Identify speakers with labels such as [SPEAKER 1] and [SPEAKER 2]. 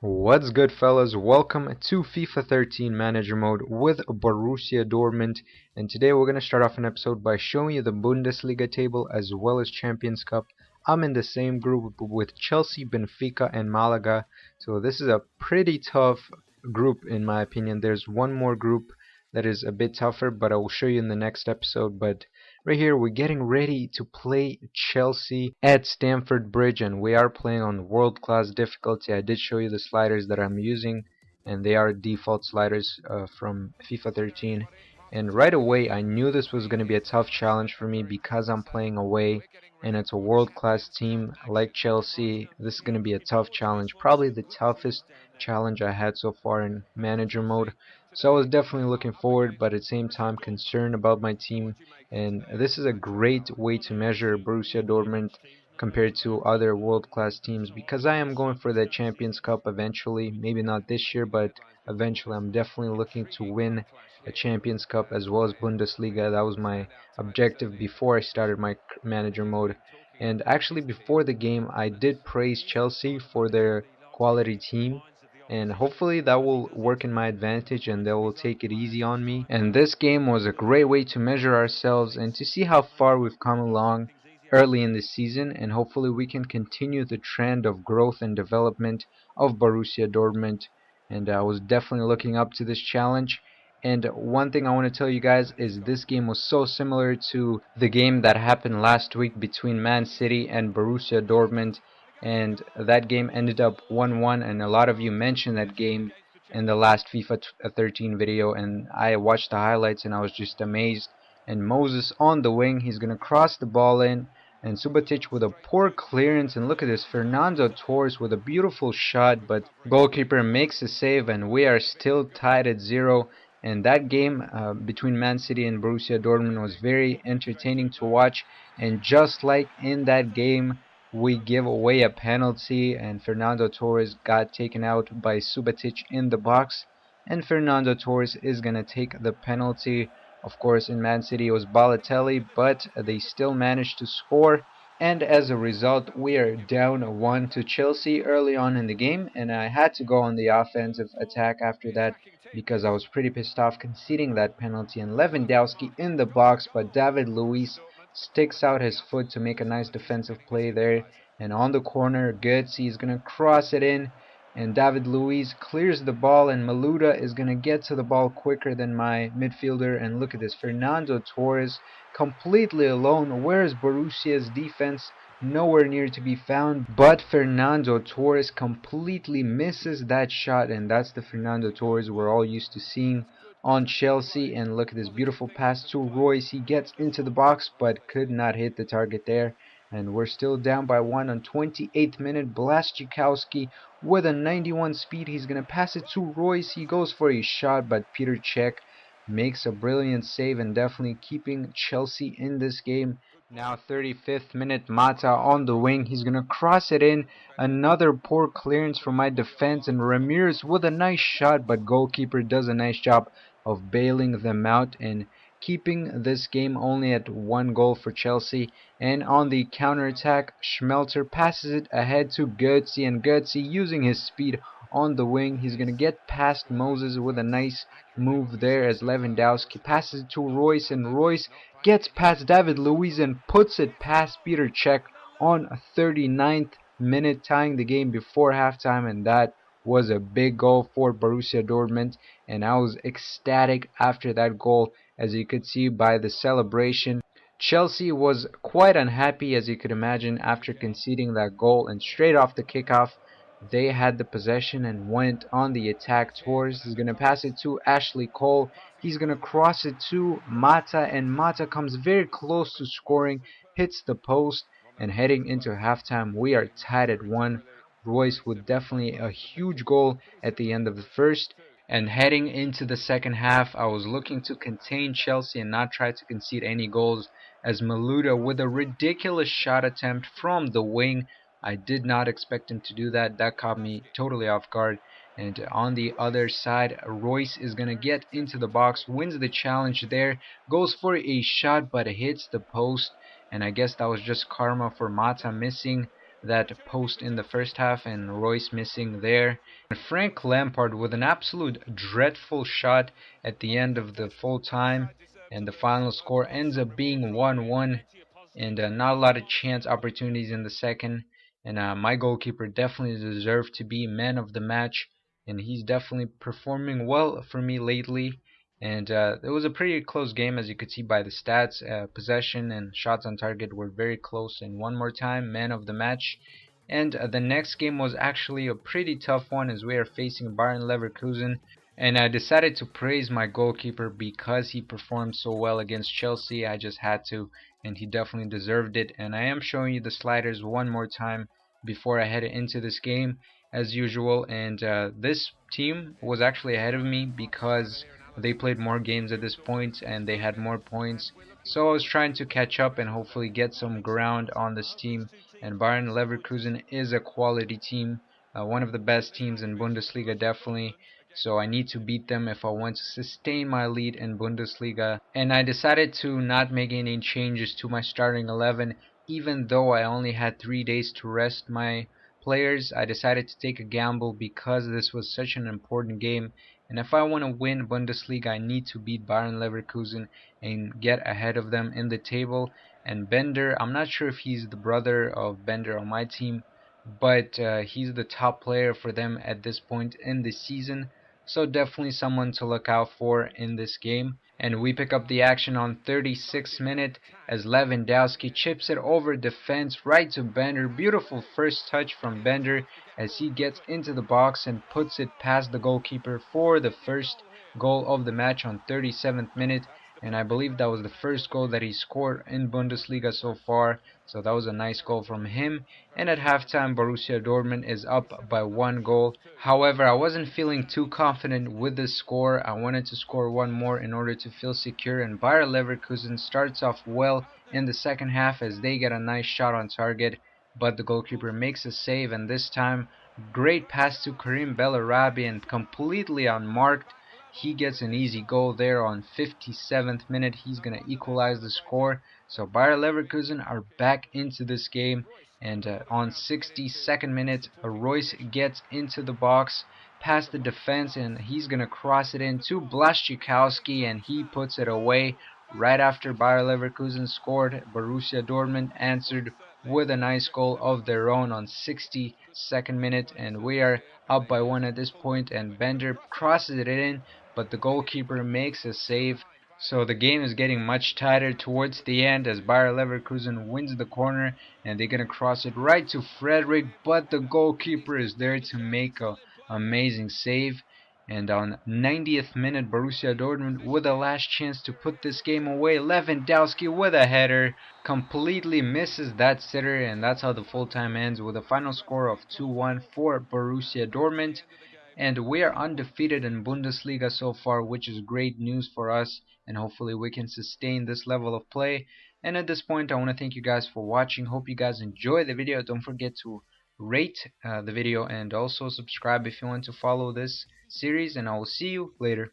[SPEAKER 1] What's good, fellas? Welcome to FIFA 13 Manager Mode with Borussia Dortmund, and today we're going to start off an episode by showing you the Bundesliga table as well as Champions Cup. I'm in the same group with Chelsea, Benfica, and Malaga, so this is a pretty tough group in my opinion. There's one more group that is a bit tougher, but I will show you in the next episode. But right here, we're getting ready to play Chelsea at Stamford Bridge, and we are playing on world-class difficulty. I did show you the sliders that I'm using, and they are default sliders from FIFA 13. And right away, I knew this was going to be a tough challenge for me because I'm playing away, and it's a world-class team like Chelsea. This is going to be a tough challenge, probably the toughest challenge I had so far in manager mode. So I was definitely looking forward, but at the same time concerned about my team. And this is a great way to measure Borussia Dortmund compared to other world-class teams, because I am going for the Champions Cup eventually. Maybe not this year, but eventually I'm definitely looking to win a Champions Cup as well as Bundesliga. That was my objective before I started my manager mode. And actually before the game I did praise Chelsea for their quality team, and hopefully that will work in my advantage and they will take it easy on me. And this game was a great way to measure ourselves and to see how far we've come along early in the season, and hopefully we can continue the trend of growth and development of Borussia Dortmund. And I was definitely looking up to this challenge. And one thing I want to tell you guys is this game was so similar to the game that happened last week between Man City and Borussia Dortmund, and that game ended up 1-1, and a lot of you mentioned that game in the last FIFA 13 video, and I watched the highlights and I was just amazed. And Moses on the wing, he's gonna cross the ball in, and Subotic with a poor clearance, and look at this, Fernando Torres with a beautiful shot, but goalkeeper makes a save, and we are still tied at 0. And that game between Man City and Borussia Dortmund was very entertaining to watch, and just like in that game, we give away a penalty, and Fernando Torres got taken out by Subotic in the box, and Fernando Torres is going to take the penalty. Of course, in Man City it was Balotelli, but they still managed to score, and as a result we are down 1 to Chelsea early on in the game, and I had to go on the offensive attack after that because I was pretty pissed off conceding that penalty. And Lewandowski in the box, but David Luiz sticks out his foot to make a nice defensive play there. And on the corner, Götze is going to cross it in, and David Luiz clears the ball, and Maluda is going to get to the ball quicker than my midfielder. And look at this, Fernando Torres completely alone. Where's Borussia's defense? Nowhere near to be found, but Fernando Torres completely misses that shot, and that's the Fernando Torres we're all used to seeing on Chelsea. And look at this beautiful pass to Royce. He gets into the box but could not hit the target there, and we're still down by 1 on 28th minute. Blaszczykowski with a 91 speed, he's gonna pass it to Royce. He goes for a shot, but Peter Cech makes a brilliant save and definitely keeping Chelsea in this game. Now 35th minute, Mata on the wing, he's gonna cross it in. Another poor clearance from my defense, and Ramirez with a nice shot, but goalkeeper does a nice job of bailing them out and keeping this game only at 1 goal for Chelsea. And on the counter-attack, Schmelter passes it ahead to Götze, and Götze using his speed on the wing, he's gonna get past Moses with a nice move there as Lewandowski passes it to Royce, and Royce gets past David Luiz and puts it past Peter Cech on 39th minute, tying the game before halftime. And that was a big goal for Borussia Dortmund, and I was ecstatic after that goal, as you could see by the celebration. Chelsea was quite unhappy, as you could imagine, after conceding that goal, and straight off the kickoff they had the possession and went on the attack. Torres is going to pass it to Ashley Cole. He's going to cross it to Mata, and Mata comes very close to scoring, hits the post, and heading into halftime we are tied at 1. Royce with definitely a huge goal at the end of the first. And heading into the second half, I was looking to contain Chelsea and not try to concede any goals, as Maluda with a ridiculous shot attempt from the wing. I did not expect him to do that. That caught me totally off guard. And on the other side, Royce is going to get into the box, wins the challenge there, goes for a shot but hits the post. And I guess that was just karma for Mata missing that post in the first half, and Royce missing there. And Frank Lampard with an absolute dreadful shot at the end of the full time, and the final score ends up being 1-1, and not a lot of chance opportunities in the second. And my goalkeeper definitely deserved to be man of the match, and he's definitely performing well for me lately. And it was a pretty close game, as you could see by the stats. Possession and shots on target were very close. And one more time, man of the match. And the next game was actually a pretty tough one, as we are facing Bayern Leverkusen. And I decided to praise my goalkeeper because he performed so well against Chelsea. I just had to, and he definitely deserved it. And I am showing you the sliders one more time before I head into this game, as usual. And this team was actually ahead of me because they played more games at this point and they had more points. So I was trying to catch up and hopefully get some ground on this team. And Bayern Leverkusen is a quality team, one of the best teams in Bundesliga, definitely. So I need to beat them if I want to sustain my lead in Bundesliga. And I decided to not make any changes to my starting 11, even though I only had 3 days to rest my players. I decided to take a gamble because this was such an important game, and if I want to win Bundesliga, I need to beat Bayern Leverkusen and get ahead of them in the table. And Bender, I'm not sure if he's the brother of Bender on my team, but he's the top player for them at this point in the season. So definitely someone to look out for in this game. And we pick up the action on 36th minute as Lewandowski chips it over defense right to Bender. Beautiful first touch from Bender as he gets into the box and puts it past the goalkeeper for the first goal of the match on 37th minute. And I believe that was the first goal that he scored in Bundesliga so far. So that was a nice goal from him. And at halftime, Borussia Dortmund is up by 1 goal. However, I wasn't feeling too confident with this score. I wanted to score one more in order to feel secure. And Bayer Leverkusen starts off well in the second half as they get a nice shot on target. But the goalkeeper makes a save, and this time, great pass to Karim Bellarabi and completely unmarked. He gets an easy goal there on 57th minute. He's going to equalize the score. So Bayer Leverkusen are back into this game. And on 62nd minute, Royce gets into the box past the defense, and he's going to cross it in to Blaszczykowski, and he puts it away. Right after Bayer Leverkusen scored, Borussia Dortmund answered with a nice goal of their own on 62nd minute, and we are up by 1 at this point, and Bender crosses it in, but the goalkeeper makes a save. So the game is getting much tighter towards the end as Bayer Leverkusen wins the corner, and they're going to cross it right to Frederick, but the goalkeeper is there to make a amazing save. And on 90th minute, Borussia Dortmund with a last chance to put this game away. Lewandowski with a header completely misses that sitter, and that's how the full time ends with a final score of 2-1 for Borussia Dortmund. And we are undefeated in Bundesliga so far, which is great news for us, and hopefully we can sustain this level of play. And at this point, I want to thank you guys for watching. Hope you guys enjoyed the video. Don't forget to rate the video and also subscribe if you want to follow this series, and I will see you later.